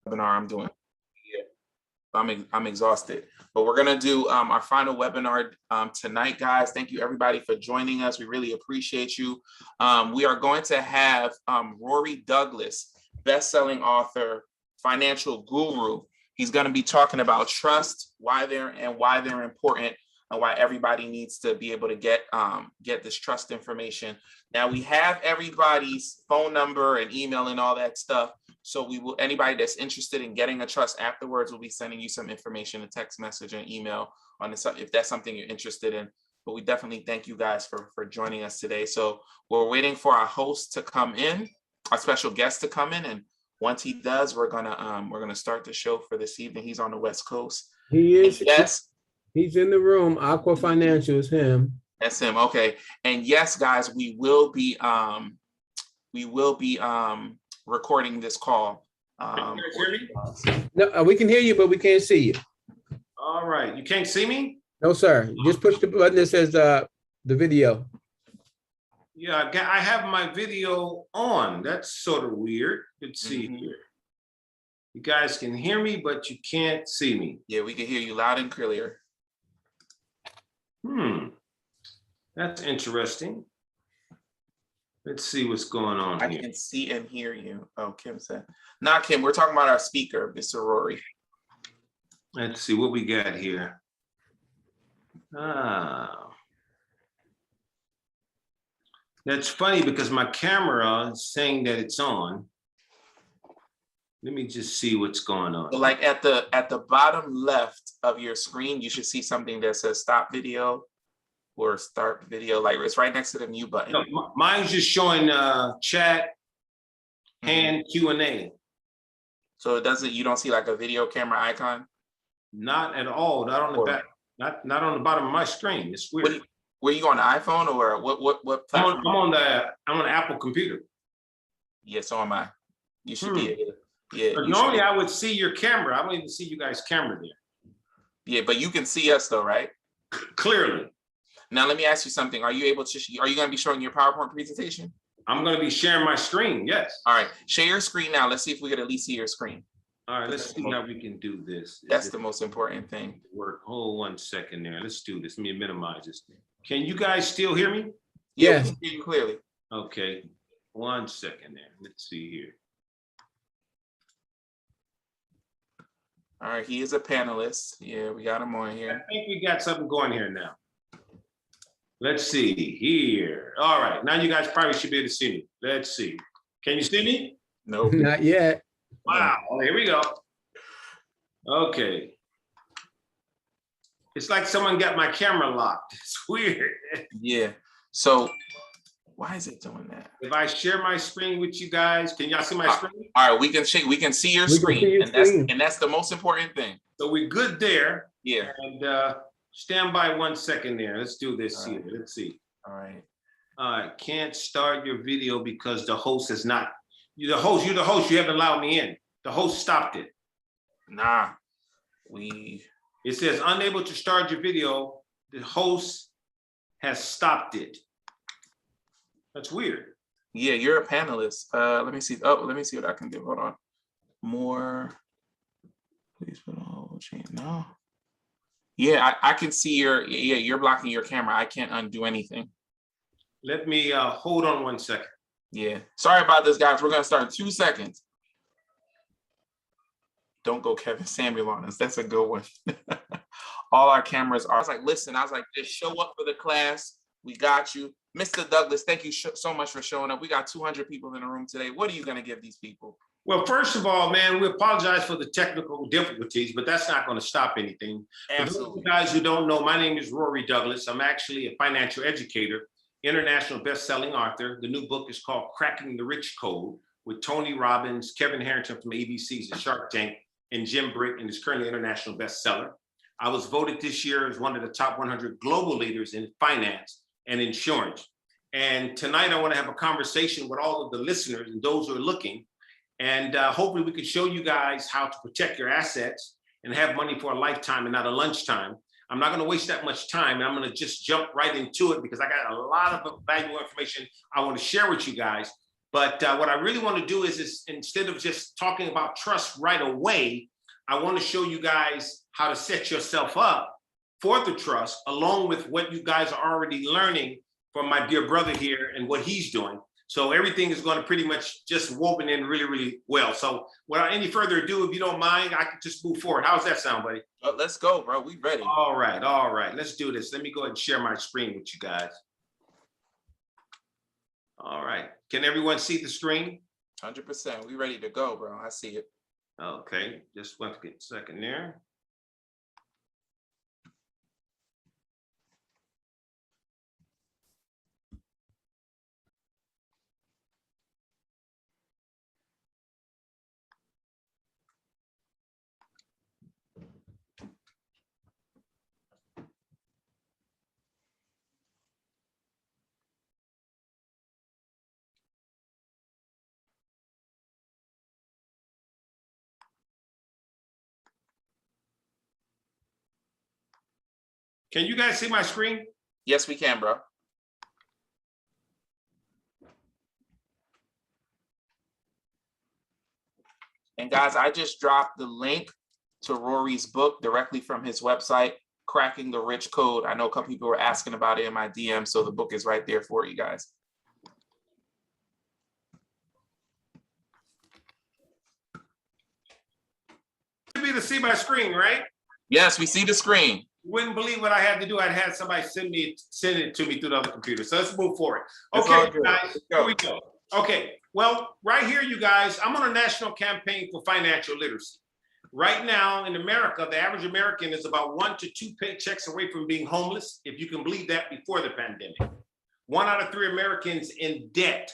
webinar I'm doing. I'm exhausted, but we're gonna do our final webinar tonight, guys. Thank you everybody for joining us. We really appreciate you. We are going to have Rory Douglas, best-selling author, financial guru. He's going to be talking about trust, why they're important, and why everybody needs to be able to get this trust information. Now we have everybody's phone number and email and all that stuff. So we will, anybody that's interested in getting a trust afterwards, we'll be sending you some information, a text message and email on this, if that's something you're interested in. But we definitely thank you guys for joining us today. So we're waiting for our host to come in, our special guest to come in, and once he does, we're gonna start the show for this evening. He's on the West Coast. He is. And yes, he's in the room. Aqua Financial is him. That's him. Okay. And yes, guys, we will be recording this call. Can you guys hear me? No, we can hear you, but we can't see you. All right. You can't see me? No, sir. Just push the button that says the video. Yeah, I have my video on. That's sort of weird. Let's see here. You guys can hear me, but you can't see me. Yeah, we can hear you loud and clear. That's interesting. Let's see what's going on here. I can see and hear you. Oh, Kim said. Not Kim, we're talking about our speaker, Mr. Rory. Let's see what we got here. That's funny because my camera is saying that it's on. Let me just see what's going on. So like at the bottom left of your screen, you should see something that says stop video or start video. Like it's right next to the mute button. No, mine's just showing chat, hand, Q&A. So it doesn't, you don't see like a video camera icon? Not at all. Not on the back. Not on the bottom of my screen. It's weird. Were you on the iPhone or what platform? I'm on an Apple computer. Yeah, so am I. You should be able to. Yeah. Normally I would see your camera. I don't even see you guys' camera there. Yeah, but you can see us though, right? Clearly. Now let me ask you something. Are you going to be showing your PowerPoint presentation? I'm going to be sharing my screen. Yes. All right. Share your screen now. Let's see if we can at least see your screen. All right. Let's see how we can do this. That's the most important thing. Work. Hold 1 second there. Let's do this. Let me minimize this. Can you guys still hear me? Yeah, we can hear you clearly. Okay. 1 second there. Let's see here. All right. He is a panelist. Yeah, we got him on here. I think we got something going here now. Let's see here. All right. Now you guys probably should be able to see me. Let's see. Can you see me? Nope. Not yet. Wow. Here we go. Okay. It's like someone got my camera locked. It's weird. Yeah. So why is it doing that? If I share my screen with you guys, can y'all see my screen? All right, we can see your screen, and that's the most important thing. So we're good there. Yeah. And stand by 1 second there. Let's do this here. Let's see. All right. Can't start your video because the host has not. You're the host. You haven't allowed me in. The host stopped it. Nah. It says unable to start your video. The host has stopped it. That's weird. Yeah, you're a panelist. Let me see. Oh, let me see what I can do. Hold on. More. Please put on hold chain. No. Yeah, I can see you're blocking your camera. I can't undo anything. Let me hold on 1 second. Yeah. Sorry about this, guys. We're gonna start in 2 seconds. Don't go Kevin Samuel on us. That's a good one. All our cameras are. I was like, listen, just show up for the class. We got you. Mr. Douglas, thank you so much for showing up. We got 200 people in the room today. What are you gonna give these people? Well, first of all, man, we apologize for the technical difficulties, but that's not going to stop anything. Absolutely. For those guys who don't know, my name is Rory Douglas. I'm actually a financial educator, international best-selling author. The new book is called Cracking the Rich Code with Tony Robbins, Kevin Harrington from ABC's The Shark Tank, and Jim Britt, and is currently an international bestseller. I was voted this year as one of the top 100 global leaders in finance and insurance. And tonight I want to have a conversation with all of the listeners and those who are looking. And hopefully we can show you guys how to protect your assets and have money for a lifetime and not a lunchtime. I'm not going to waste that much time. And I'm going to just jump right into it because I got a lot of valuable information I want to share with you guys. But what I really want to do is instead of just talking about trust right away, I want to show you guys how to set yourself up for the trust, along with what you guys are already learning from my dear brother here and what he's doing. So everything is going to pretty much just woven in really, really well. So without any further ado, if you don't mind, I can just move forward. How's that sound, buddy? Let's go, bro. We ready. All right. Let's do this. Let me go ahead and share my screen with you guys. All right. Can everyone see the screen? 100%. We ready to go, bro. I see it. Okay. Just 1 second there. Can you guys see my screen? Yes, we can, bro. And guys, I just dropped the link to Rory's book directly from his website, Cracking the Rich Code. I know a couple people were asking about it in my DM, so the book is right there for you guys. To be to see my screen, right? Yes, we see the screen. Wouldn't believe what I had to do. I'd had somebody send it to me through the other computer. So let's move forward. It's all Okay, good. guys, here we go. Okay, well, right here, you guys, I'm on a national campaign for financial literacy. Right now in America, the average American is about 1 to 2 paychecks away from being homeless, if you can believe that, before the pandemic. 1 out of 3 Americans in debt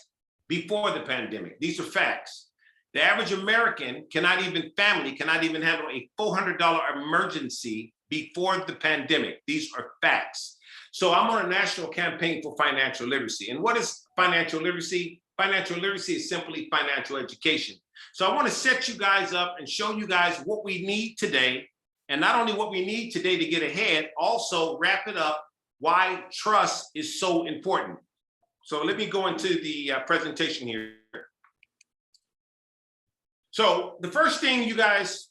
before the pandemic. These are facts. The average American cannot even handle a $400 emergency before the pandemic. These are facts. So I'm on a national campaign for financial literacy. And what is financial literacy? Financial literacy is simply financial education. So I want to set you guys up and show you guys what we need today. And not only what we need today to get ahead, also wrap it up why trust is so important. So let me go into the presentation here. So the first thing you guys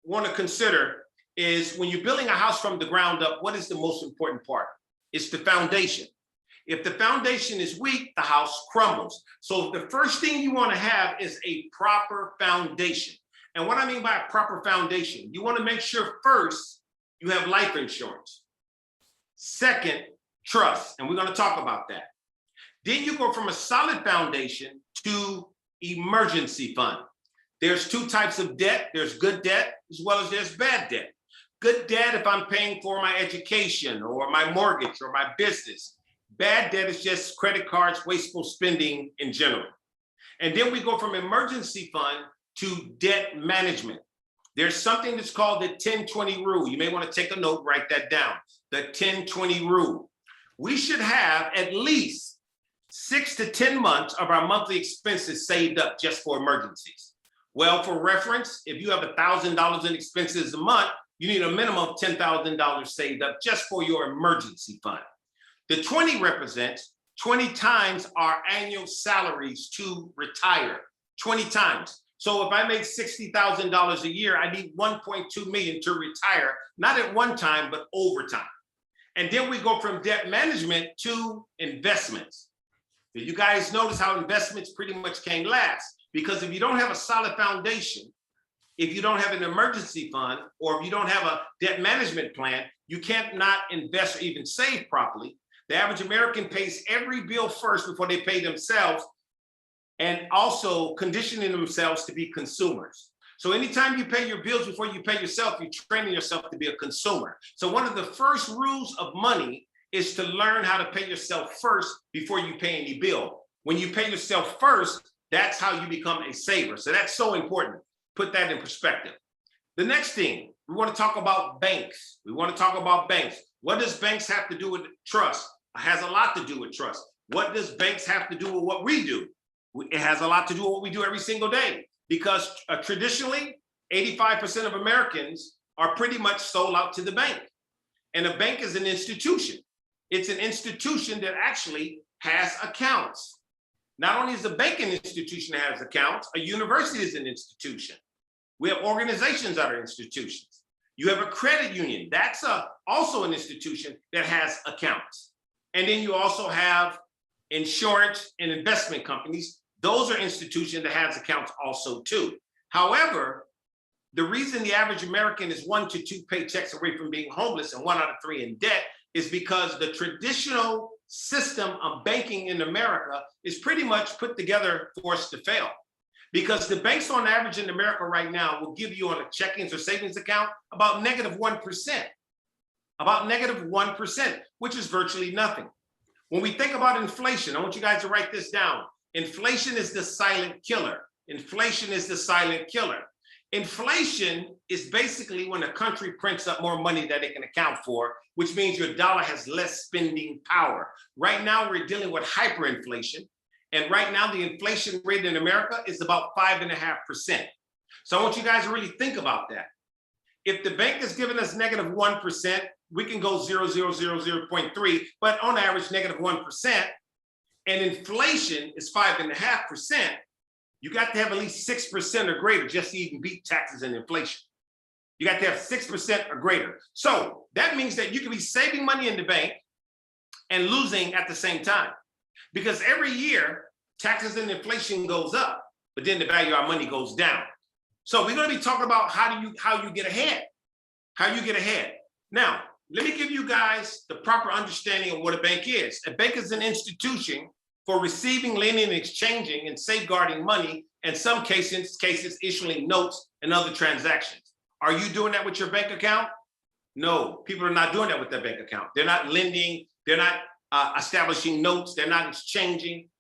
want to consider is when you're building a house from the ground up, what is the most important part? It's the foundation. If the foundation is weak, the house crumbles. So the first thing you want to have is a proper foundation. And what I mean by a proper foundation, you want to make sure first you have life insurance. Second, trust. And we're going to talk about that. Then you go from a solid foundation to emergency fund. There's 2 types of debt. There's good debt as well as there's bad debt. Good debt if I'm paying for my education or my mortgage or my business. Bad debt is just credit cards, wasteful spending in general. And then we go from emergency fund to debt management. There's something that's called the 10-20 rule. You may want to take a note, write that down. The 10-20 rule. We should have at least 6 to 10 months of our monthly expenses saved up just for emergencies. Well, for reference, if you have $1,000 in expenses a month, you need a minimum of $10,000 saved up just for your emergency fund. The 20 represents 20 times our annual salaries to retire, 20 times. So if I make $60,000 a year, I need 1.2 million to retire, not at one time, but over time. And then we go from debt management to investments. Did you guys notice how investments pretty much came last? Because if you don't have a solid foundation, if you don't have an emergency fund, or if you don't have a debt management plan, you can't not invest or even save properly. The average American pays every bill first before they pay themselves, and also conditioning themselves to be consumers. So anytime you pay your bills before you pay yourself, you're training yourself to be a consumer. So one of the first rules of money is to learn how to pay yourself first before you pay any bill. When you pay yourself first, that's how you become a saver. So that's so important. Put that in perspective. The next thing, we want to talk about banks. We want to talk about banks. What does banks have to do with trust? It has a lot to do with trust. What does banks have to do with what we do? It has a lot to do with what we do every single day, because traditionally, 85% of Americans are pretty much sold out to the bank. And a bank is an institution. It's an institution that actually has accounts. Not only is a banking institution that has accounts, a university is an institution. We have organizations that are institutions. You have a credit union. That's also an institution that has accounts. And then you also have insurance and investment companies. Those are institutions that has accounts also too. However, the reason the average American is 1 to 2 paychecks away from being homeless and 1 out of 3 in debt is because the traditional system of banking in America is pretty much put together for us to fail. Because the banks on average in America right now will give you on a checkings or savings account about -1%. About -1%, which is virtually nothing. When we think about inflation, I want you guys to write this down. Inflation is the silent killer. Inflation is the silent killer. Inflation is basically when a country prints up more money that it can account for, which means your dollar has less spending power. Right now, we're dealing with hyperinflation. And right now, the inflation rate in America is about 5.5%. So I want you guys to really think about that. If the bank is giving us -1%, we can go 0.3, but on average, -1%. And inflation is 5.5%. You got to have at least 6% or greater just to even beat taxes and inflation. You got to have 6% or greater. So that means that you can be saving money in the bank and losing at the same time. Because every year, taxes and inflation goes up, but then the value of our money goes down. So we're going to be talking about how you get ahead. How you get ahead. Now, let me give you guys the proper understanding of what a bank is. A bank is an institution for receiving, lending, and exchanging and safeguarding money, and some cases issuing notes and other transactions. Are you doing that with your bank account? No, people are not doing that with their bank account. They're not lending, they're not establishing notes, they're not exchanging.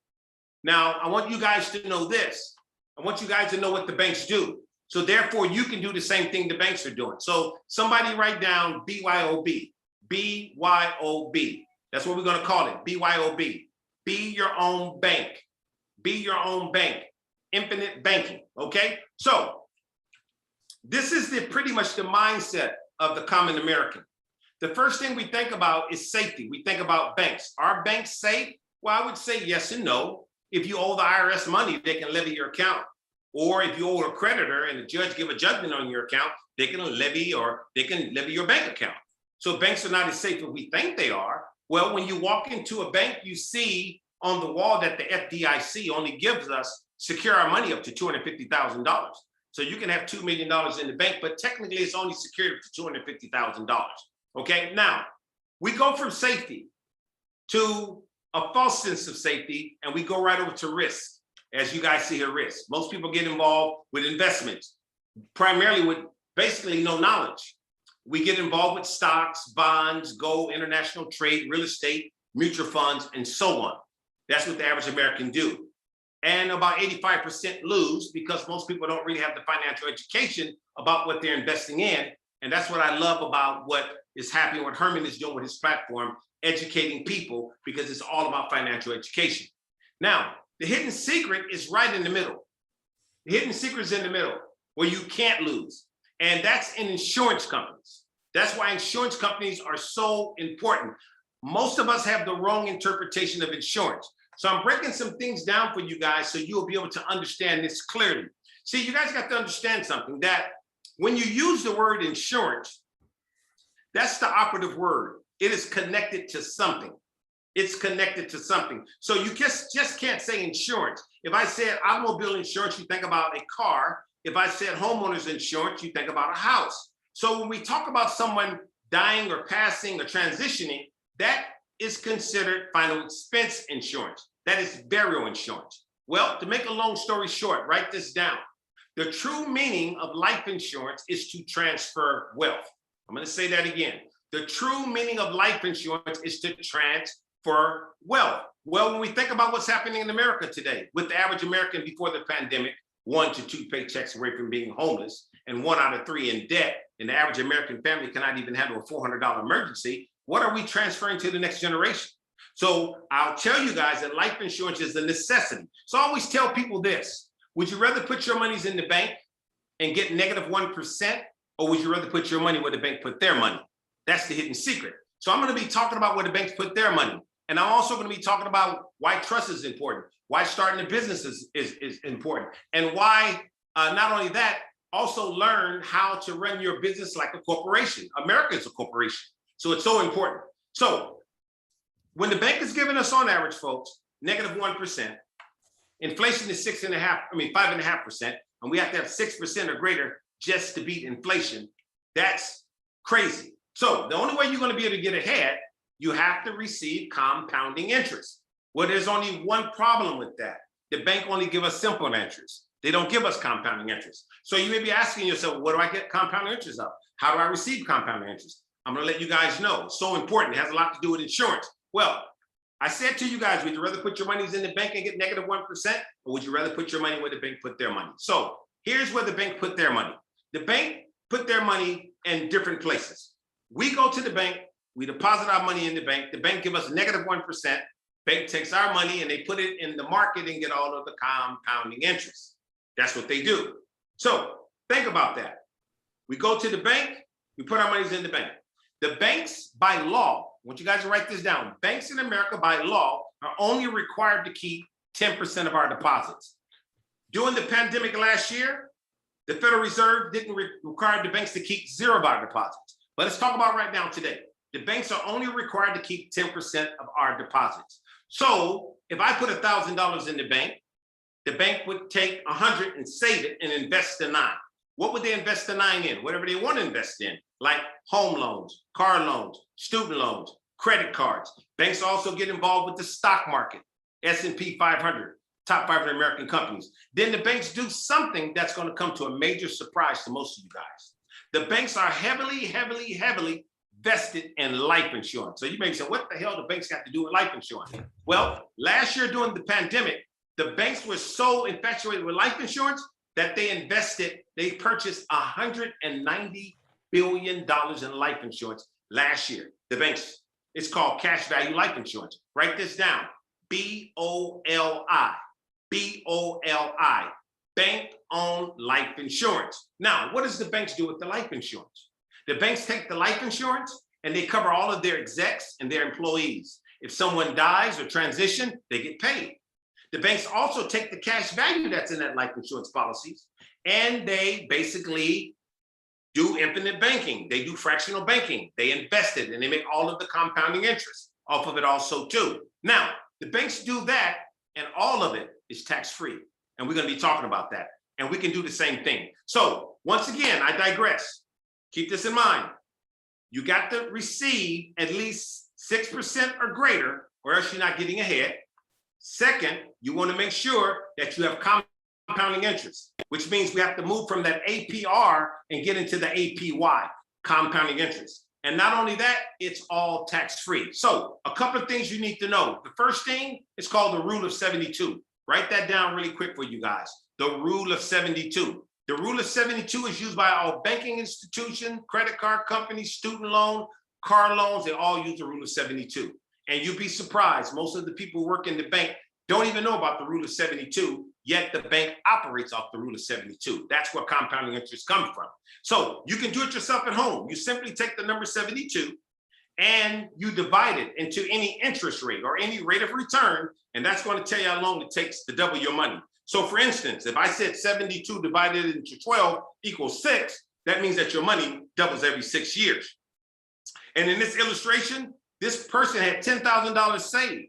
Now, I want you guys to know this. I want you guys to know what the banks do. So therefore, you can do the same thing the banks are doing. So somebody write down BYOB, BYOB. That's what we're going to call it, BYOB. Be your own bank. Be your own bank. Infinite banking, okay? So this is pretty much the mindset of the common American. The first thing we think about is safety. We think about banks. Are banks safe? Well, I would say yes and no. If you owe the IRS money, they can levy your account. Or if you owe a creditor and the judge give a judgment on your account, they can levy your bank account. So banks are not as safe as we think they are. Well, when you walk into a bank, you see on the wall that the FDIC only gives us secure our money up to $250,000. So you can have $2 million in the bank, but technically it's only secured up to $250,000. Okay, now we go from safety to a false sense of safety, and we go right over to risk. As you guys see here, risk. Most people get involved with investments, primarily with basically no knowledge. We get involved with stocks, bonds, gold, international trade, real estate, mutual funds, and so on. That's what the average American do. And about 85% lose because most people don't really have the financial education about what they're investing in. And that's what I love about what is happening, what Herman is doing with his platform, educating people, because it's all about financial education. Now, the hidden secret is right in the middle. The hidden secret is in the middle where you can't lose. And that's in insurance companies. That's why insurance companies are so important. Most of us have the wrong interpretation of insurance. So I'm breaking some things down for you guys so you'll be able to understand this clearly. See, you guys got to understand something, that when you use the word insurance, that's the operative word. It is connected to something. It's connected to something. So you just can't say insurance. If I said automobile insurance, you think about a car. If I said homeowners insurance, you think about a house. So when we talk about someone dying or passing or transitioning, that is considered final expense insurance. That is burial insurance. Well, to make a long story short, write this down. The true meaning of life insurance is to transfer wealth. I'm going to say that again. The true meaning of life insurance is to transfer wealth. Well, when we think about what's happening in America today, with the average American before the pandemic, 1 to 2 paychecks away from being homeless, and 1 out of 3 in debt, and the average American family cannot even handle a $400 emergency, what are we transferring to the next generation? So I'll tell you guys that life insurance is a necessity. So I always tell people this: would you rather put your monies in the bank and get -1%, or would you rather put your money where the bank put their money? That's the hidden secret. So I'm going to be talking about where the banks put their money. And I'm also going to be talking about why trust is important. why starting a business is important, and why not only that, also learn how to run your business like a corporation. America is a corporation, so it's so important. So when the bank is giving us on average, folks, -1%, inflation is 5.5%, and we have to have 6% or greater just to beat inflation. That's crazy. So the only way you're going to be able to get ahead, you have to receive compounding interest. Well, there's only one problem with that. The bank only give us simple interest. They don't give us compounding interest. So you may be asking yourself, what do I get compounding interest of? How do I receive compounding interest? I'm going to let you guys know. It's so important. It has a lot to do with insurance. Well, I said to you guys, would you rather put your money in the bank and get -1%, or would you rather put your money where the bank put their money? So here's where the bank put their money. The bank put their money in different places. We go to the bank, we deposit our money in the bank give us -1%, bank takes our money and they put it in the market and get all of the compounding interest. That's what they do. So think about that. We go to the bank, we put our monies in the bank. The banks, by law, I want you guys to write this down. Banks in America, by law, are only required to keep 10% of our deposits. During the pandemic last year, the Federal Reserve didn't require the banks to keep 0 of our deposits. But let's talk about right now today. The banks are only required to keep 10% of our deposits. So if I put $1,000 in the bank would take 100 and save it and invest the 9. What would they invest the 9 in? Whatever they want to invest in, like home loans, car loans, student loans, credit cards. Banks also get involved with the stock market, S&P 500, top 500 American companies. Then the banks do something that's going to come to a major surprise to most of you guys. The banks are heavily vested in life insurance. So you may say, what the hell do banks got to do with life insurance? Well, last year during the pandemic, the banks were so infatuated with life insurance that they purchased $190 billion in life insurance last year. The banks, it's called cash value life insurance. Write this down, BOLI, BOLI, bank-owned life insurance. Now, what does the banks do with the life insurance? The banks take the life insurance and they cover all of their execs and their employees. If someone dies or transition, they get paid. The banks also take the cash value that's in that life insurance policies and they basically do infinite banking. They do fractional banking. They invest it and they make all of the compounding interest off of it also too. Now, the banks do that and all of it is tax-free. And we're going to be talking about that. And we can do the same thing. So once again, I digress. Keep this in mind. You got to receive at least 6% or greater, or else you're not getting ahead. Second, you want to make sure that you have compounding interest, which means we have to move from that APR and get into the APY, compounding interest. And not only that, it's all tax-free. So a couple of things you need to know. The first thing is called the rule of 72. Write that down really quick for you guys. The rule of 72. The rule of 72 is used by all banking institutions, credit card companies, student loan, car loans. They all use the rule of 72. And you'd be surprised. Most of the people who work in the bank don't even know about the rule of 72, yet the bank operates off the rule of 72. That's where compounding interest comes from. So you can do it yourself at home. You simply take the number 72 and you divide it into any interest rate or any rate of return, and that's going to tell you how long it takes to double your money. So for instance, if I said 72 divided into 12 equals 6, that means that your money doubles every 6 years. And in this illustration, this person had $10,000 saved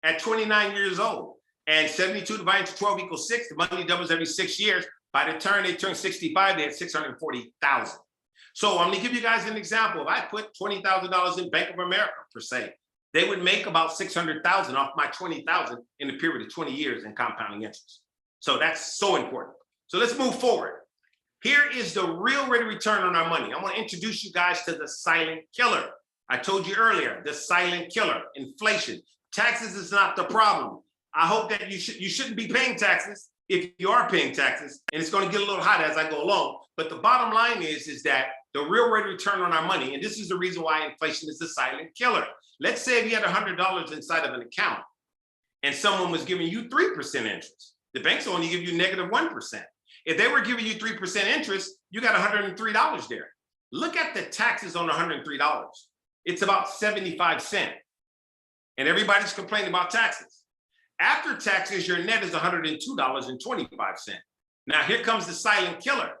at 29 years old, and 72 divided into 12 equals 6. The money doubles every 6 years. By the time they turn 65, they had $640,000. So I'm gonna give you guys an example. If I put $20,000 in Bank of America per se, they would make about $600,000 off my $20,000 in a period of 20 years in compounding interest. So that's so important. So let's move forward. Here is the real rate of return on our money. I want to introduce you guys to the silent killer. I told you earlier, the silent killer, inflation. Taxes is not the problem. I hope that you shouldn't be paying taxes if you are paying taxes, and it's going to get a little hot as I go along. But the bottom line is that the real rate of return on our money, and this is the reason why inflation is the silent killer. Let's say if you had $100 inside of an account and someone was giving you 3% interest. The banks only give you -1%. If they were giving you 3% interest, you got $103 there. Look at the taxes on $103. It's about 75 cents. And everybody's complaining about taxes. After taxes, your net is $102.25. Now here comes the silent killer,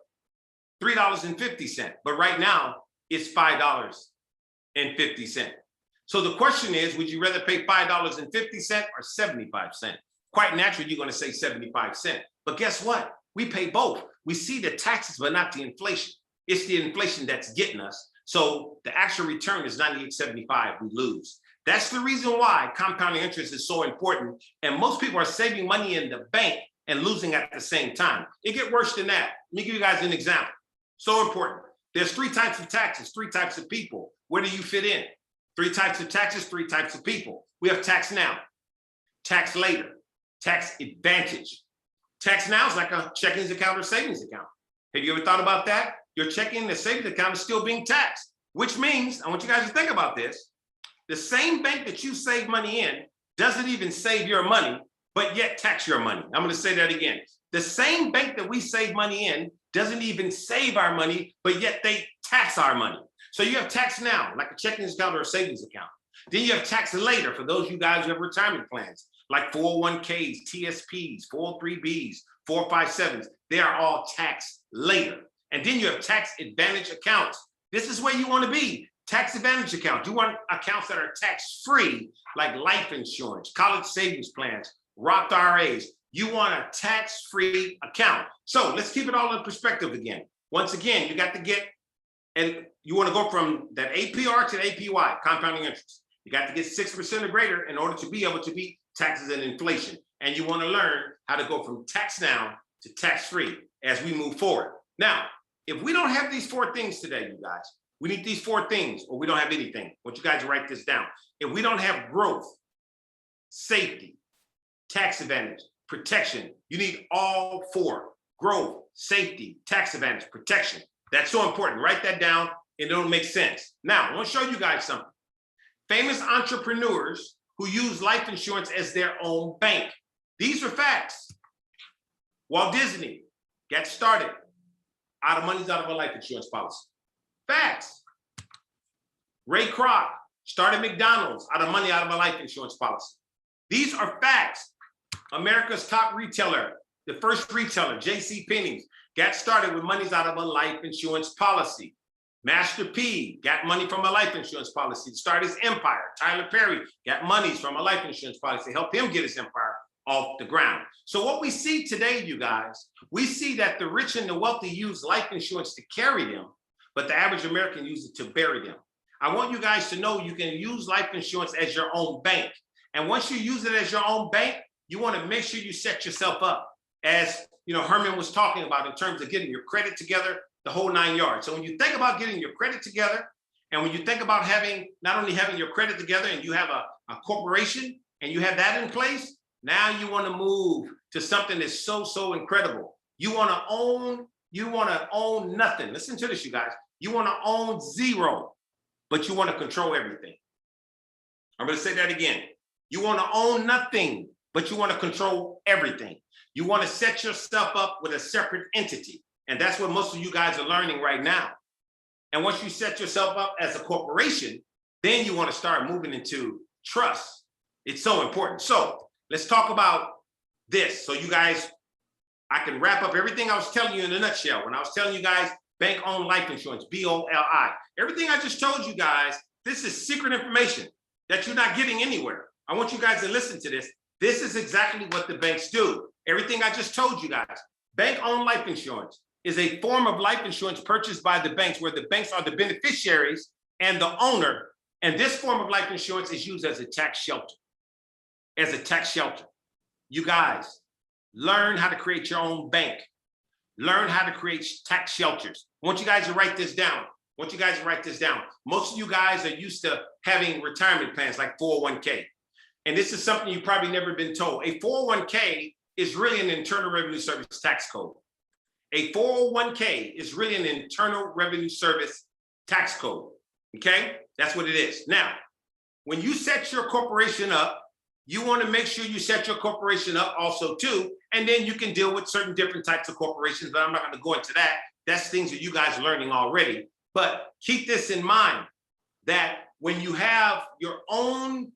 $3.50. But right now it's $5.50. So the question is, would you rather pay $5.50 or 75 cents? Quite naturally, you're going to say 75 cents. But guess what? We pay both. We see the taxes, but not the inflation. It's the inflation that's getting us. So the actual return is 98.75. We lose. That's the reason why compounding interest is so important. And most people are saving money in the bank and losing at the same time. It gets worse than that. Let me give you guys an example. So important. There's 3 types of taxes, 3 types of people. Where do you fit in? 3 types of taxes, 3 types of people. We have tax now, tax later, tax advantage. Tax now is like a checking account or savings account. Have you ever thought about that? Your checking and savings account is still being taxed, which means, I want you guys to think about this, the same bank that you save money in doesn't even save your money, but yet tax your money. I'm going to say that again. The same bank that we save money in doesn't even save our money, but yet they tax our money. So you have tax now, like a checking account or a savings account. Then you have tax later for those of you guys who have retirement plans, like 401ks, TSPs, 403bs, 457s. They are all taxed later. And then you have tax advantage accounts. This is where you want to be. Tax advantage accounts. You want accounts that are tax-free, like life insurance, college savings plans, Roth IRAs. You want a tax-free account. So let's keep it all in perspective again. Once again, you got to get, and you want to go from that APR to the APY, compounding interest. You got to get 6% or greater in order to be able to beat taxes and inflation. And you want to learn how to go from tax now to tax-free as we move forward. Now, if we don't have these 4 things today, you guys, we need these 4 things, or we don't have anything. I want you guys to write this down. If we don't have growth, safety, tax advantage, protection, you need all 4. Growth, safety, tax advantage, protection. That's so important. Write that down and it'll make sense. Now, I want to show you guys something. Famous entrepreneurs who use life insurance as their own bank. These are facts. Walt Disney got started out of a life insurance policy. Facts. Ray Kroc started McDonald's out of a life insurance policy. These are facts. America's top retailer, the first retailer, JCPenney's, got started with monies out of a life insurance policy. Master P got money from a life insurance policy to start his empire. Tyler Perry got monies from a life insurance policy to help him get his empire off the ground. So what we see today, you guys, we see that the rich and the wealthy use life insurance to carry them, but the average American uses it to bury them. I want you guys to know you can use life insurance as your own bank. And once you use it as your own bank, you want to make sure you set yourself up, as Herman was talking about, in terms of getting your credit together, the whole 9 yards. So when you think about getting your credit together, and when you think about not only having your credit together and you have a corporation and you have that in place, now you want to move to something that's so incredible. You want to own nothing. Listen to this, you guys. You want to own zero, but you want to control everything. I'm going to say that again. You want to own nothing, but you want to control everything. You want to set yourself up with a separate entity. And that's what most of you guys are learning right now. And once you set yourself up as a corporation, then you want to start moving into trust. It's so important. So let's talk about this. So you guys, I can wrap up everything I was telling you in a nutshell. When I was telling you guys, bank-owned life insurance, BOLI. Everything I just told you guys, this is secret information that you're not getting anywhere. I want you guys to listen to this. This is exactly what the banks do. Everything I just told you guys. Bank-owned life insurance is a form of life insurance purchased by the banks, where the banks are the beneficiaries and the owner. And this form of life insurance is used as a tax shelter. As a tax shelter. You guys, learn how to create your own bank. Learn how to create tax shelters. I want you guys to write this down. Most of you guys are used to having retirement plans like 401k. And this is something you've probably never been told. A 401k is really an Internal Revenue Service tax code. A 401k is really an Internal Revenue Service tax code. Okay? That's what it is. Now, when you set your corporation up, you want to make sure you set your corporation up also too, and then you can deal with certain different types of corporations, but I'm not going to go into that. That's things that you guys are learning already. But keep this in mind, that when you have your own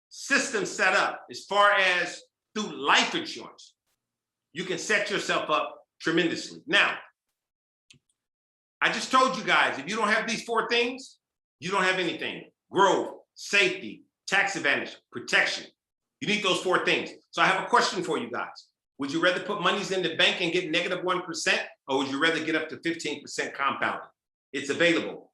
system set up, as far as through life insurance, you can set yourself up tremendously. Now, I just told you guys, if you don't have these 4 things, you don't have anything. Growth, safety, tax advantage, protection. You need those 4 things. So I have a question for you guys. Would you rather put monies in the bank and get -1%, or would you rather get up to 15% compounding? It's available.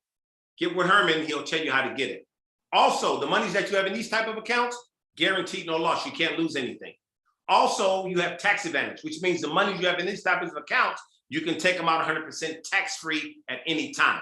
Get with Herman, he'll tell you how to get it. Also, the monies that you have in these type of accounts, guaranteed no loss. You can't lose anything. Also, you have tax advantage, which means the money you have in these type of accounts, you can take them out 100% tax-free at any time.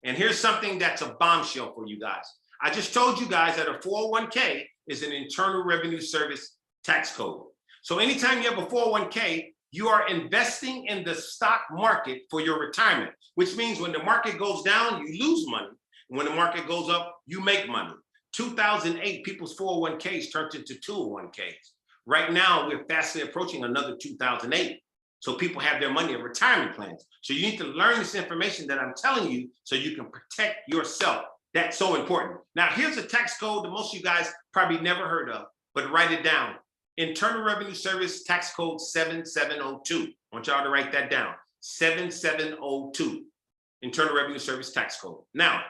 And here's something that's a bombshell for you guys. I just told you guys that a 401k is an Internal Revenue Service tax code. So anytime you have a 401k, you are investing in the stock market for your retirement, which means when the market goes down, you lose money. When the market goes up, you make money. 2008, people's 401ks turned into 201ks. Right now, we're fastly approaching another 2008. So people have their money in retirement plans. So you need to learn this information that I'm telling you so you can protect yourself. That's so important. Now, here's a tax code that most of you guys probably never heard of, but write it down. Internal Revenue Service tax code 7702. I want y'all to write that down. 7702. Internal Revenue Service tax code. Now,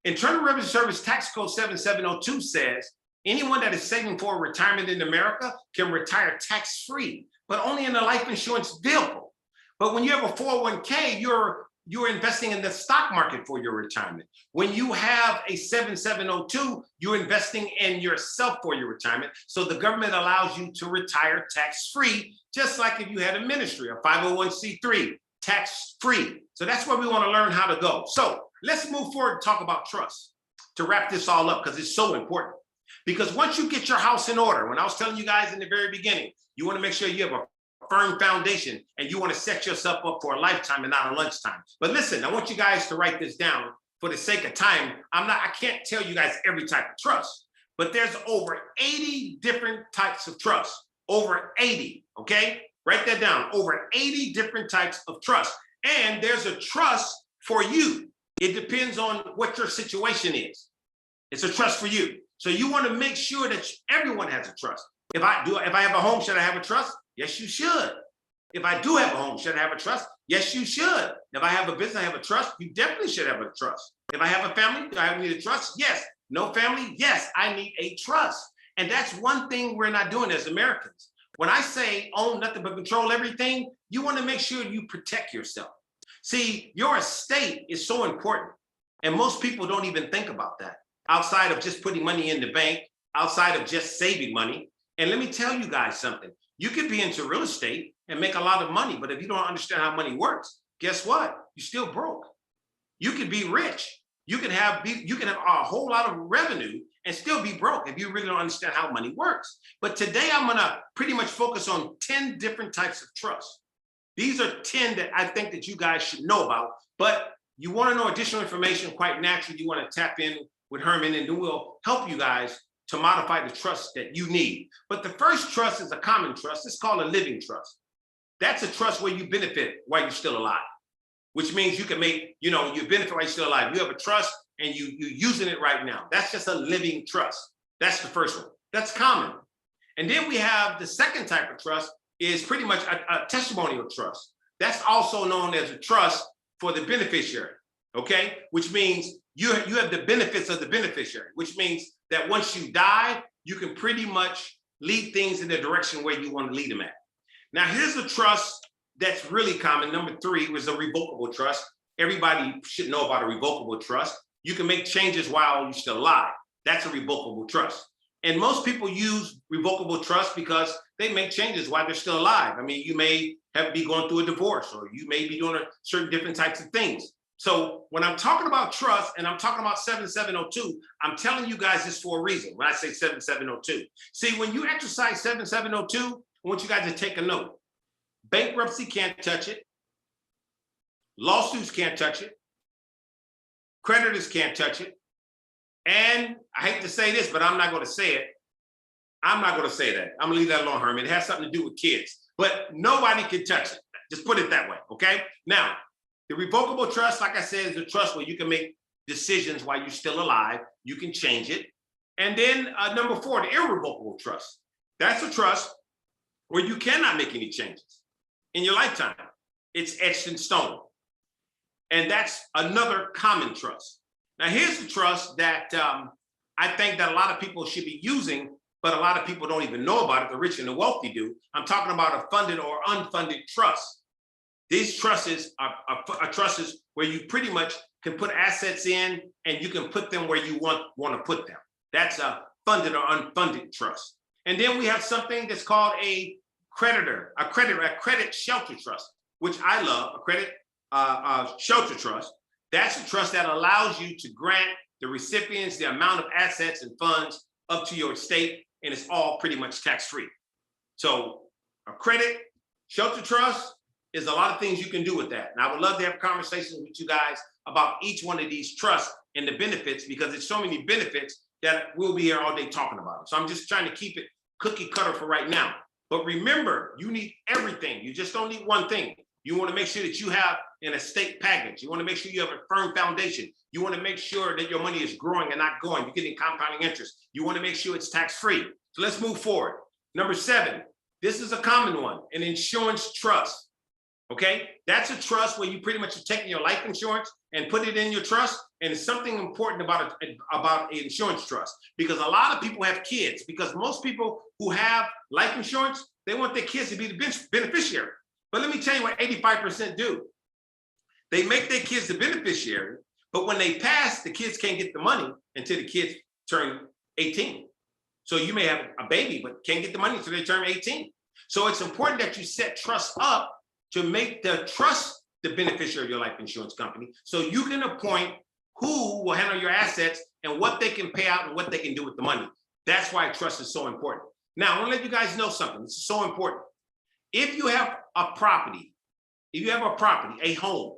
Internal Revenue Service tax code 7702 says anyone that is saving for retirement in America can retire tax-free, but only in a life insurance vehicle. But when you have a 401k, you're investing in the stock market for your retirement. When you have a 7702, you're investing in yourself for your retirement. So the government allows you to retire tax-free, just like if you had a ministry, a 501c3, tax-free. So that's where we want to learn how to go. So let's move forward and talk about trust to wrap this all up, because it's so important. Because once you get your house in order, when I was telling you guys in the very beginning, you want to make sure you have a firm foundation and you want to set yourself up for a lifetime and not a lunchtime. But listen, I want you guys to write this down for the sake of time. I can't tell you guys every type of trust, but there's over 80 different types of trust. Over 80, okay? Write that down. Over 80 different types of trust. And there's a trust for you. It depends on what your situation is. It's a trust for you. So you want to make sure that everyone has a trust. If I have a home, should I have a trust? Yes, you should. If I do have a home, should I have a trust? Yes, you should. If I have a business, I have a trust. You definitely should have a trust. If I have a family, do I need a trust? Yes. No family? Yes, I need a trust. And that's one thing we're not doing as Americans. When I say own nothing but control everything, you want to make sure you protect yourself. See, your estate is so important. And most people don't even think about that outside of just putting money in the bank, outside of just saving money. And let me tell you guys something. You could be into real estate and make a lot of money, but if you don't understand how money works, guess what? You're still broke. You could be rich. You can have a whole lot of revenue and still be broke if you really don't understand how money works. But today I'm gonna pretty much focus on 10 different types of trust. These are 10 that I think that you guys should know about, but you wanna know additional information, quite naturally, you wanna tap in with Herman and then we'll help you guys to modify the trust that you need. But the first trust is a common trust. It's called a living trust. That's a trust where you benefit while you're still alive, which means you can make, you benefit while you're still alive. You have a trust and you're using it right now. That's just a living trust. That's the first one. That's common. And then we have the second type of trust is pretty much a testimonial trust. That's also known as a trust for the beneficiary, okay? Which means you have the benefits of the beneficiary, which means that once you die, you can pretty much lead things in the direction where you want to lead them at. Now, here's a trust that's really common. Number 3 was a revocable trust. Everybody should know about a revocable trust. You can make changes while you're still alive. That's a revocable trust. And most people use revocable trust because they make changes while they're still alive. I mean, you may be going through a divorce, or you may be doing certain different types of things. So when I'm talking about trust and I'm talking about 7702, I'm telling you guys this for a reason when I say 7702. See, when you exercise 7702, I want you guys to take a note. Bankruptcy can't touch it. Lawsuits can't touch it. Creditors can't touch it. And I hate to say this, but I'm not going to say it. I'm not going to say that. I'm going to leave that alone, Herman. It has something to do with kids, but nobody can touch it. Just put it that way, okay? Now, the revocable trust, like I said, is a trust where you can make decisions while you're still alive. You can change it. And then number 4, the irrevocable trust. That's a trust where you cannot make any changes in your lifetime. It's etched in stone. And that's another common trust. Now, here's the trust that I think that a lot of people should be using, but a lot of people don't even know about it. The rich and the wealthy do. I'm talking about a funded or unfunded trust. These trusts are trusts where you pretty much can put assets in and you can put them where you want to put them. That's a funded or unfunded trust. And then we have something that's called a credit shelter trust, which I love, a credit shelter trust. That's a trust that allows you to grant the recipients the amount of assets and funds up to your estate, and it's all pretty much tax-free. So a credit shelter trust is a lot of things you can do with that. And I would love to have conversations with you guys about each one of these trusts and the benefits, because there's so many benefits that we'll be here all day talking about them. So I'm just trying to keep it cookie cutter for right now. But remember, you need everything. You just don't need one thing. You want to make sure that you have an estate package. You want to make sure you have a firm foundation. You want to make sure that your money is growing and not going. You're getting compounding interest. You want to make sure it's tax-free. So let's move forward. Number 7, this is a common one, an insurance trust. Okay, that's a trust where you pretty much are taking your life insurance and put it in your trust. And it's something important about an insurance trust, because a lot of people have kids, because most people who have life insurance, they want their kids to be the beneficiary. But let me tell you what 85% do. They make their kids the beneficiary, but when they pass, the kids can't get the money until the kids turn 18. So you may have a baby, but can't get the money until they turn 18. So it's important that you set trusts up to make the trust the beneficiary of your life insurance company, so you can appoint who will handle your assets and what they can pay out and what they can do with the money. That's why trust is so important. Now, I want to let you guys know something. This is so important. If you have a property, a home,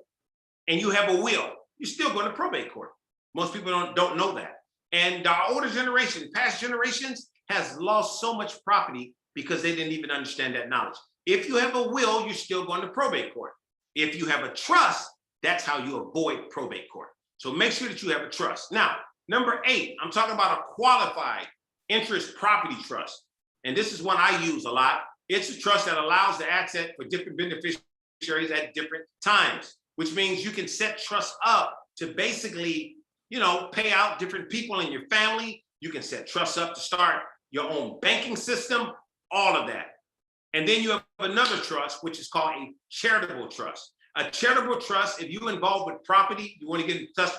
and you have a will, you're still going to probate court. Most people don't know that. And our older generation, past generations, has lost so much property because they didn't even understand that knowledge. If you have a will, you're still going to probate court. If you have a trust, that's how you avoid probate court. So make sure that you have a trust. Now, number 8, I'm talking about a qualified interest property trust. And this is one I use a lot. It's a trust that allows the asset for different beneficiaries at different times, which means you can set trusts up to basically, pay out different people in your family. You can set trusts up to start your own banking system, all of that. And then you have another trust, which is called a charitable trust. A charitable trust, if you're involved with property, you want to get in touch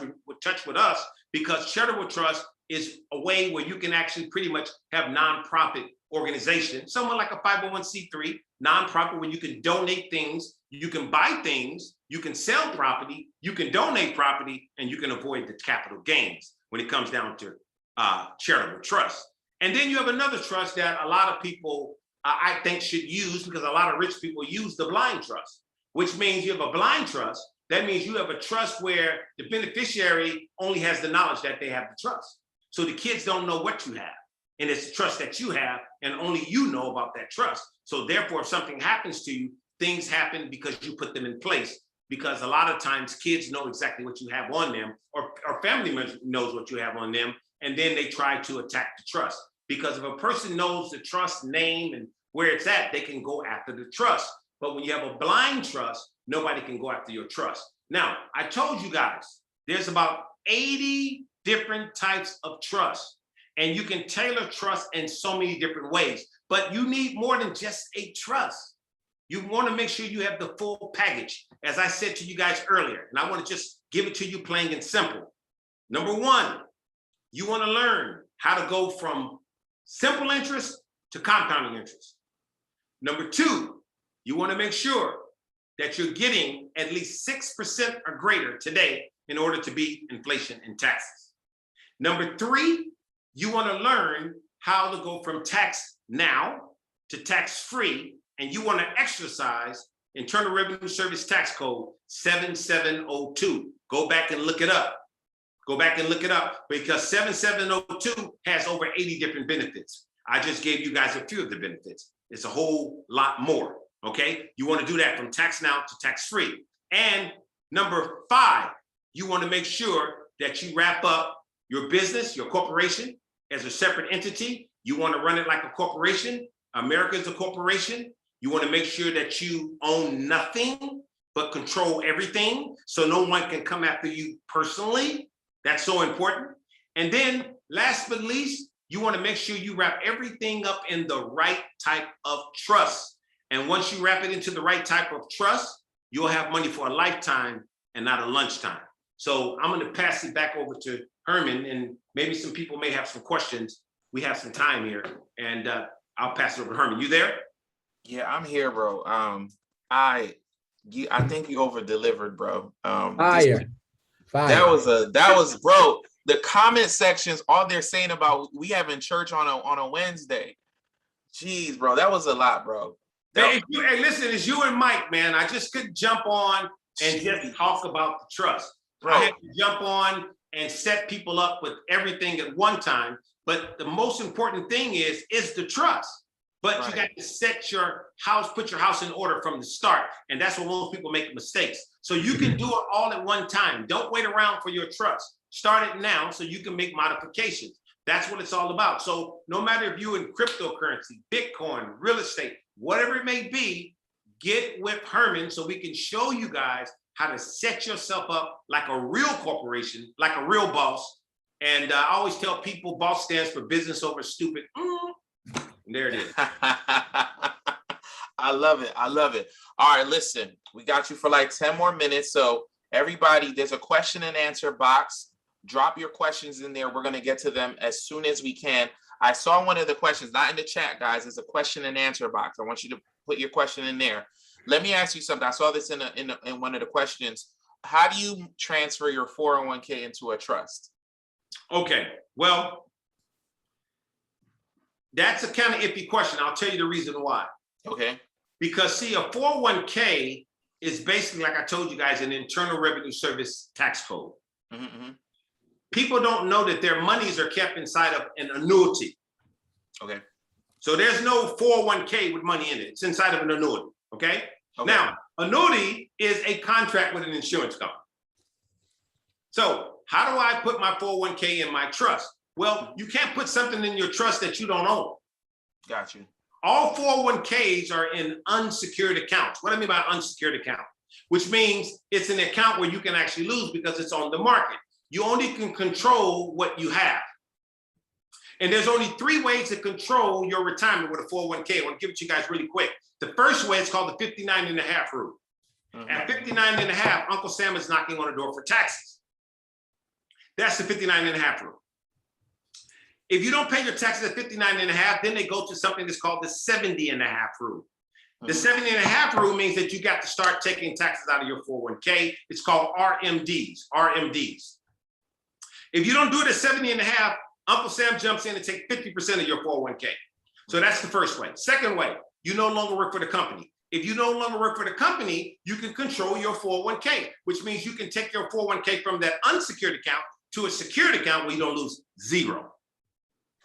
with us, because charitable trust is a way where you can actually pretty much have nonprofit organization, somewhat like a 501c3 nonprofit, where you can donate things, you can buy things, you can sell property, you can donate property, and you can avoid the capital gains when it comes down to charitable trust. And then you have another trust that a lot of people I think should use, because a lot of rich people use the blind trust, which means you have a blind trust. That means you have a trust where the beneficiary only has the knowledge that they have the trust. So the kids don't know what you have. And it's a trust that you have, and only you know about that trust. So therefore, if something happens to you, things happen because you put them in place. Because a lot of times kids know exactly what you have on them, or family members knows what you have on them, and then they try to attack the trust. Because if a person knows the trust name and where it's at, they can go after the trust. But when you have a blind trust, nobody can go after your trust. Now, I told you guys, there's about 80 different types of trust, and you can tailor trust in so many different ways, but you need more than just a trust. You want to make sure you have the full package, as I said to you guys earlier, and I want to just give it to you plain and simple. Number 1, you want to learn how to go from simple interest to compounding interest. Number 2, you want to make sure that you're getting at least 6% or greater today in order to beat inflation and taxes. Number 3, you want to learn how to go from tax now to tax free, and you want to exercise Internal Revenue Service Tax Code 7702. Go back and look it up. Go back and look it up, because 7702 has over 80 different benefits. I just gave you guys a few of the benefits. It's a whole lot more, okay? You want to do that from tax now to tax free. And number 5, you want to make sure that you wrap up your business, your corporation, as a separate entity. You want to run it like a corporation. America is a corporation. You want to make sure that you own nothing but control everything, so no one can come after you personally. That's so important. And then last but least, you want to make sure you wrap everything up in the right type of trust. And once you wrap it into the right type of trust, you'll have money for a lifetime and not a lunchtime. So I'm going to pass it back over to Herman, and maybe some people may have some questions. We have some time here, and I'll pass it over to Herman. You there? Yeah, I'm here, bro. I think you over delivered, bro. Fire. That was, bro. The comment sections, all they're saying about we having church on a Wednesday. Jeez, bro, that was a lot, bro. Hey, listen, it's you and Mike, man. I just couldn't jump on and just talk about the trust. Bro. I had to jump on and set people up with everything at one time. But the most important thing is the trust. But you got to set your house, put your house in order from the start. And that's where most people make mistakes. So you can do it all at one time. Don't wait around for your trust. Start it now so you can make modifications. That's what it's all about. So no matter if you're in cryptocurrency, Bitcoin, real estate, whatever it may be, get with Herman so we can show you guys how to set yourself up like a real corporation, like a real boss. And I always tell people boss stands for business over stupid. And there it is. I love it. I love it. All right, listen, we got you for like 10 more minutes. So everybody, there's a question and answer box. Drop your questions in there. We're going to get to them as soon as we can. I saw one of the questions, not in the chat, guys. It's a question and answer box. I want you to put your question in there. Let me ask you something. I saw this in one of the questions. How do you transfer your 401k into a trust? Okay, well, that's a kind of iffy question. I'll tell you the reason why. Okay. Because see, a 401k is basically, like I told you guys, an Internal Revenue Service tax code. Mm-hmm. People don't know that their monies are kept inside of an annuity. Okay. So there's no 401k with money in it. It's inside of an annuity. Okay. Now, annuity is a contract with an insurance company. So how do I put my 401k in my trust? Well, you can't put something in your trust that you don't own. Got you. All 401ks are in unsecured accounts. What do I mean by unsecured account? Which means it's an account where you can actually lose because it's on the market. You only can control what you have. And there's only 3 ways to control your retirement with a 401k. I want to give it to you guys really quick. The first way is called the 59.5 rule. Mm-hmm. At 59.5, Uncle Sam is knocking on the door for taxes. That's the 59.5 rule. If you don't pay your taxes at 59.5, then they go to something that's called the 70.5 rule. The 70.5 rule means that you got to start taking taxes out of your 401k. It's called RMDs. If you don't do it at 70.5, Uncle Sam jumps in and takes 50% of your 401k. So that's the first way. Second way, you no longer work for the company. If you no longer work for the company, you can control your 401k, which means you can take your 401k from that unsecured account to a secured account where you don't lose zero.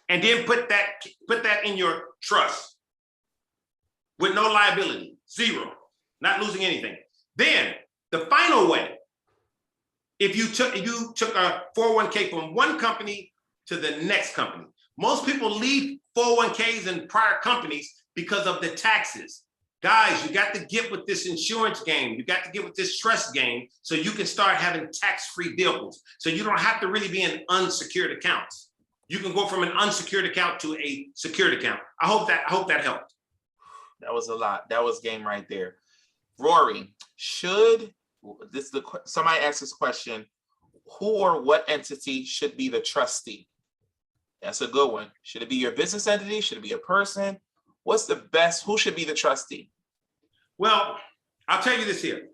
And then put that in your trust with no liability, zero, not losing anything. Then the final way, if you took a 401k from one company to the next company. Most people leave 401ks in prior companies because of the taxes. Guys, you got to get with this insurance game. You got to get with this trust game so you can start having tax-free vehicles. So you don't have to really be in unsecured accounts. You can go from an unsecured account to a secured account. I hope that helped. That was a lot. That was game right there. Rory, somebody asked this question, who or what entity should be the trustee? That's a good one. Should it be your business entity? Should it be a person? What's the best? Who should be the trustee? Well, I'll tell you this here.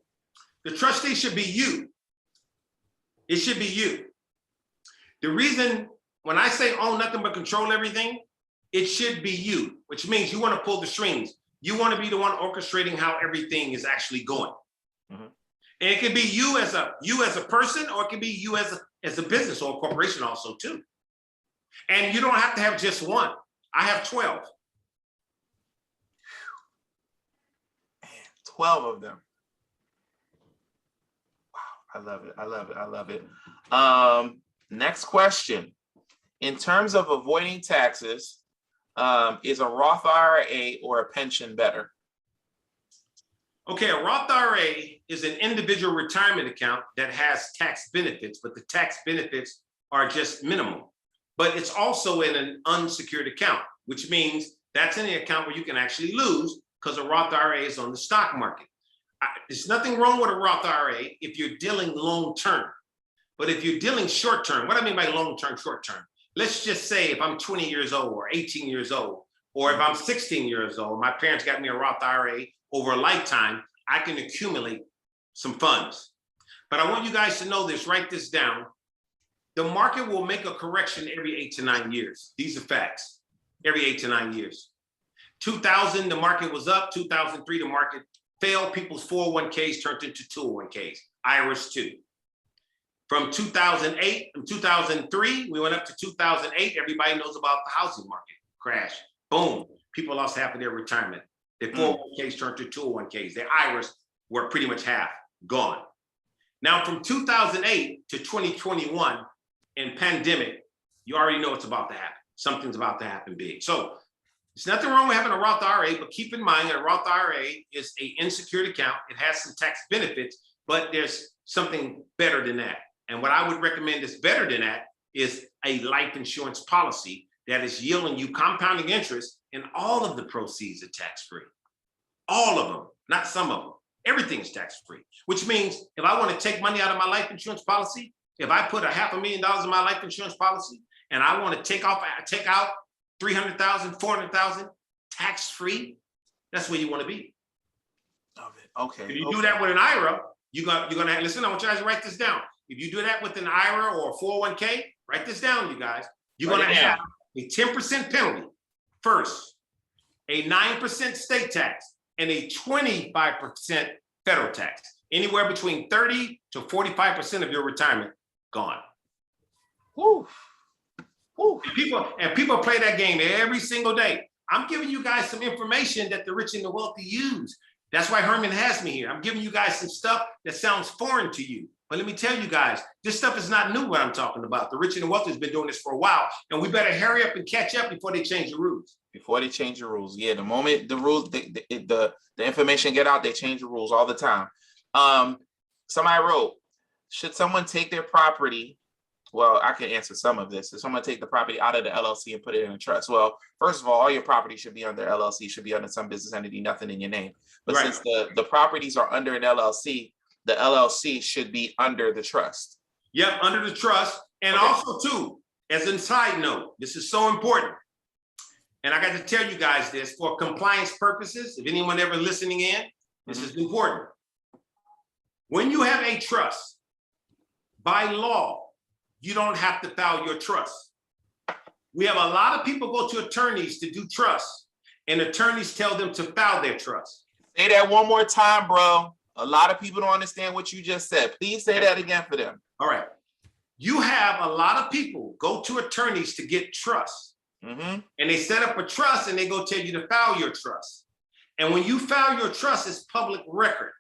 The trustee should be you. It should be you. The reason when I say own nothing but control everything, it should be you, which means you want to pull the strings. You want to be the one orchestrating how everything is actually going. Mm-hmm. And it can be you as a person, or it can be you as a business or a corporation also too. And you don't have to have just one. I have 12. Man, 12 of them. Wow, I love it. I love it. I love it. Next question. In terms of avoiding taxes, Is a Roth IRA or a pension better? Okay, a Roth IRA is an individual retirement account that has tax benefits, but the tax benefits are just minimal. But it's also in an unsecured account, which means that's in the account where you can actually lose because a Roth IRA is on the stock market. There's nothing wrong with a Roth IRA if you're dealing long term. But if you're dealing short term, what I mean by long term, short term, let's just say if I'm 20 years old or 18 years old, or if I'm 16 years old, my parents got me a Roth IRA over a lifetime, I can accumulate some funds. But I want you guys to know this, write this down. The market will make a correction every 8 to 9 years. These are facts, every 8 to 9 years. 2000, the market was up. 2003, the market fell. People's 401ks turned into 201ks, IRS too. From 2008, from 2003, we went up to 2008. Everybody knows about the housing market crash. Boom, people lost half of their retirement. Their 401ks turned to 201ks. Their IRAs were pretty much half gone. Now from 2008 to 2021 in pandemic, you already know what's about to happen. Something's about to happen big. So there's nothing wrong with having a Roth IRA, but keep in mind that a Roth IRA is an unsecured account. It has some tax benefits, but there's something better than that. And what I would recommend is better than that is a life insurance policy that is yielding you compounding interest, and all of the proceeds are tax-free. All of them, not some of them. Everything is tax-free, which means if I want to take money out of my life insurance policy, if I put $500,000 in my life insurance policy and I want to take out $300,000, $400,000 tax-free, that's where you want to be. Okay. If you do that with an IRA, you're gonna listen. I want you guys to write this down. If you do that with an IRA or a 401k, write this down, you guys. You're gonna have a 10% penalty first, a 9% state tax, and a 25% federal tax. Anywhere between 30 to 45% of your retirement gone. Woo. Woo. People play that game every single day. I'm giving you guys some information that the rich and the wealthy use. That's why Herman has me here. I'm giving you guys some stuff that sounds foreign to you. But let me tell you guys, this stuff is not new what I'm talking about. The rich and the wealthy has been doing this for a while, and we better hurry up and catch up before they change the rules. Before they change the rules. Yeah, the moment the rules, the information get out, they change the rules all the time. Somebody wrote, should someone take their property? Well, I can answer some of this. If someone take the property out of the LLC and put it in a trust, well, first of all your property should be under LLC, should be under some business entity, nothing in your name. But Right. since the properties are under an LLC, the LLC should be under the trust. Yep, under the trust. And Okay. also too, as a side note, this is so important. And I got to tell you guys this for compliance purposes. If anyone ever listening in, this is important. When you have a trust, by law, you don't have to file your trust. We have a lot of people go to attorneys to do trusts, and attorneys tell them to file their trust. Say that one more time, bro. A lot of people don't understand what you just said. Please say that again for them. All right. You have a lot of people go to attorneys to get trust. And they set up a trust and they go tell you to file your trust. And when you file your trust, it's public record.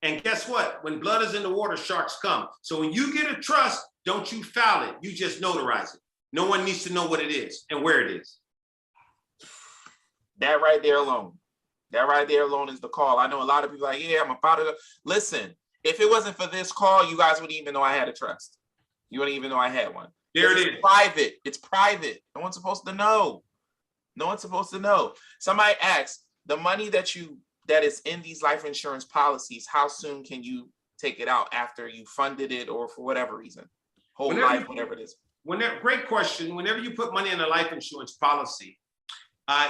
And guess what? When blood is in the water, sharks come. So when you get a trust, don't you file it. You just notarize it. No one needs to know what it is and where it is. That right there alone. That right there alone is the call. I know a lot of people are like, yeah, I'm about to. Listen, if it wasn't for this call, you guys wouldn't even know I had a trust. You wouldn't even know I had one. There it is. It's private. It's private. No one's supposed to know. No one's supposed to know. Somebody asked, the money that is in these life insurance policies, how soon can you take it out after you funded it or for whatever reason? Whole life, whatever it is. Great question. Whenever you put money in a life insurance policy,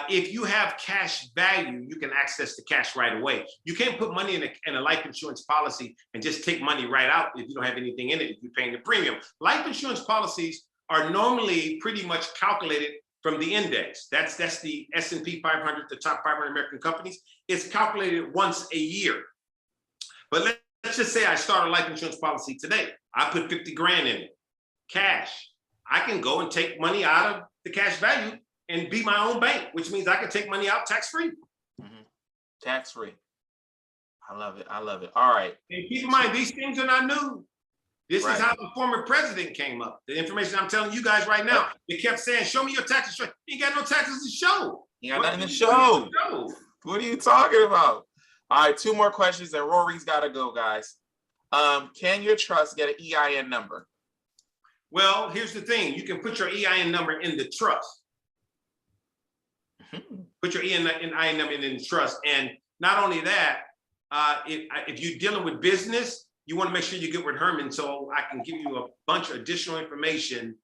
if you have cash value, you can access the cash right away. You can't put money in a life insurance policy and just take money right out if you don't have anything in it, if you're paying the premium. Life insurance policies are normally pretty much calculated from the index. That's the S&P 500, the top 500 American companies. It's calculated once a year. But let's just say I start a life insurance policy today. I put 50 grand in it, cash. I can go and take money out of the cash value and be my own bank, which means I can take money out tax-free. Tax-free. I love it. I love it. All right. And keep in mind, these things are not new. This Right. is how the former president came up. The information I'm telling you guys right now. They kept saying, show me your taxes. You ain't got no taxes to show. You got nothing to show. What are you talking about? All right, 2 more questions and Rory's got to go, guys. Can your trust get an EIN number? Well, here's the thing. You can put your EIN number in the trust. Put your EIN number in the trust. And not only that, if you're dealing with business, you want to make sure you get with Herman so I can give you a bunch of additional information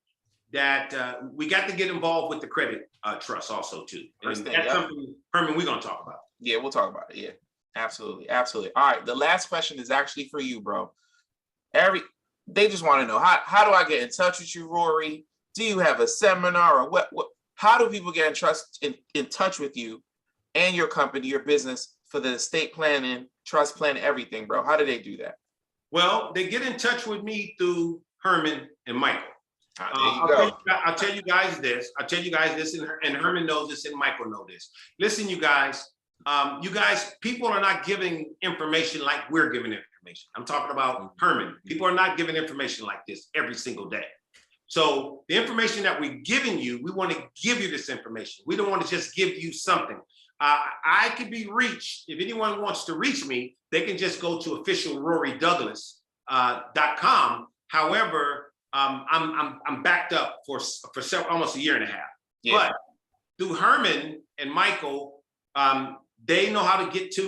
that we got to get involved with the credit trust also too. And that's something, Herman, we're going to talk about. Yeah, we'll talk about it. Yeah, absolutely. Absolutely. All right. The last question is actually for you, bro. They just want to know, how do I get in touch with you, Rory? Do you have a seminar or what how do people get in touch with you and your company, your business for the estate planning, trust planning, everything, bro? How do they do that? Well, they get in touch with me through Herman and Michael. I'll tell you guys this. And Herman knows this, and Michael knows this. Listen, you guys, people are not giving information like we're giving information. I'm talking about Herman. People are not giving information like this every single day. So the information that we're giving you, we want to give you this information. We don't want to just give you something. I could be reached. If anyone wants to reach me, they can just go to officialrorydouglas.com. However, I'm backed up for almost a year and a half. Yeah. But through Herman and Michael, they know how to get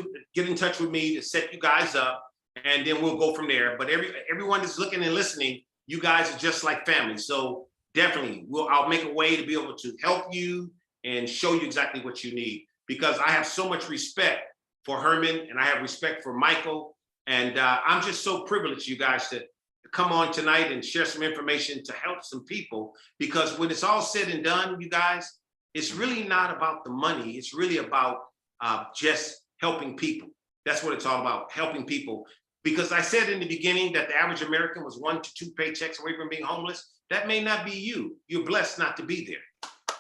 in touch with me to set you guys up, and then we'll go from there. But everyone that's looking and listening, you guys are just like family. So definitely, I'll make a way to be able to help you and show you exactly what you need, because I have so much respect for Herman and I have respect for Michael. And I'm just so privileged, you guys, to come on tonight and share some information to help some people, because when it's all said and done, you guys, it's really not about the money. It's really about just helping people. That's what it's all about, helping people. Because I said in the beginning that the average American was 1 to 2 paychecks away from being homeless. That may not be you. You're blessed not to be there.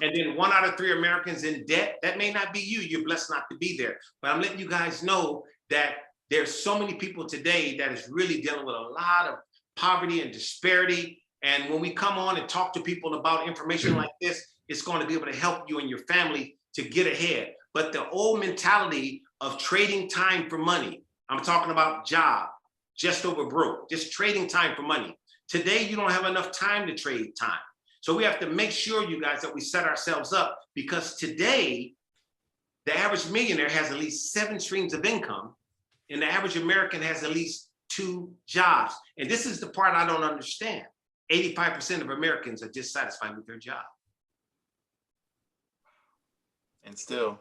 And then 1 out of 3 Americans in debt. That may not be you. You're blessed not to be there. But I'm letting you guys know that there's so many people today that is really dealing with a lot of poverty and disparity. And when we come on and talk to people about information like this, it's going to be able to help you and your family to get ahead. But the old mentality of trading time for money, I'm talking about job, just over broke, just trading time for money. Today, you don't have enough time to trade time. So we have to make sure, you guys, that we set ourselves up, because today, the average millionaire has at least 7 streams of income, and the average American has at least 2 jobs. And this is the part I don't understand. 85% of Americans are dissatisfied with their job. And still,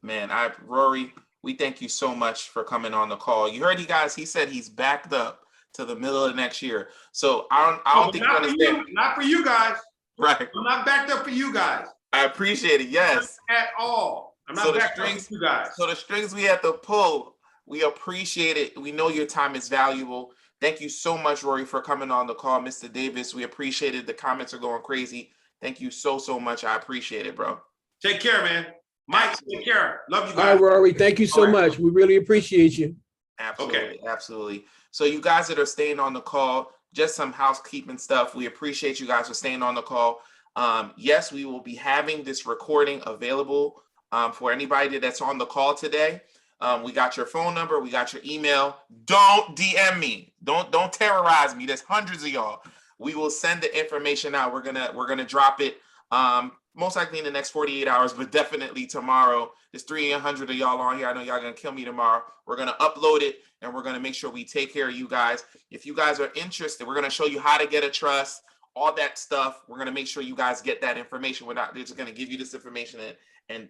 man, Rory, we thank you so much for coming on the call. You heard, you guys, he said he's backed up to the middle of next year. So I don't think you understand. Not for you guys. Right. I'm not backed up for you guys. I appreciate it. Yes. Not at all. I'm not backed up for you guys. So the strings we have to pull, we appreciate it. We know your time is valuable. Thank you so much, Rory, for coming on the call. Mr. Davis, we appreciate it. The comments are going crazy. Thank you so much. I appreciate it, bro. Take care, man. Mike, take care. Love you guys. All right, Rory. Thank you so much. We really appreciate you. Absolutely. Okay. Absolutely. So you guys that are staying on the call, just some housekeeping stuff. We appreciate you guys for staying on the call. Yes, we will be having this recording available for anybody that's on the call today. We got your phone number. We got your email. Don't DM me. Don't terrorize me. There's hundreds of y'all. We will send the information out. We're gonna drop it most likely in the next 48 hours, but definitely tomorrow. There's 300 of y'all on here. I know y'all gonna kill me tomorrow. We're gonna upload it and we're gonna make sure we take care of you guys. If you guys are interested, we're gonna show you how to get a trust, all that stuff. We're gonna make sure you guys get that information. They're just gonna give you this information and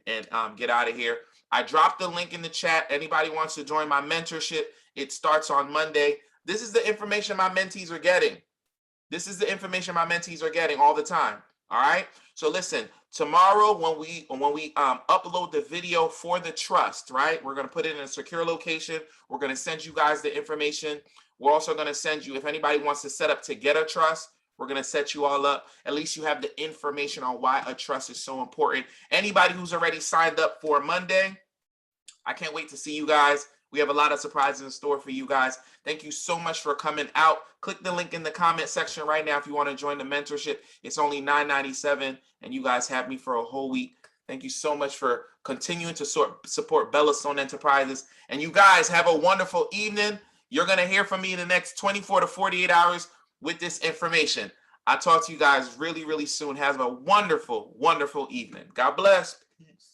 get out of here. I dropped the link in the chat. Anybody wants to join my mentorship, it starts on Monday. This is the information my mentees are getting. This is the information my mentees are getting all the time. All right. So listen, tomorrow when we upload the video for the trust, right? We're going to put it in a secure location. We're going to send you guys the information. We're also going to send you, if anybody wants to set up to get a trust, we're going to set you all up. At least you have the information on why a trust is so important. Anybody who's already signed up for Monday, I can't wait to see you guys. We have a lot of surprises in store for you guys. Thank you so much for coming out. Click the link in the comment section right now if you want to join the mentorship. It's only $9.97, and you guys have me for a whole week. Thank you so much for continuing to support Bella Sloan Enterprises. And you guys have a wonderful evening. You're going to hear from me in the next 24 to 48 hours with this information. I'll talk to you guys really, really soon. Have a wonderful, wonderful evening. God bless. Peace.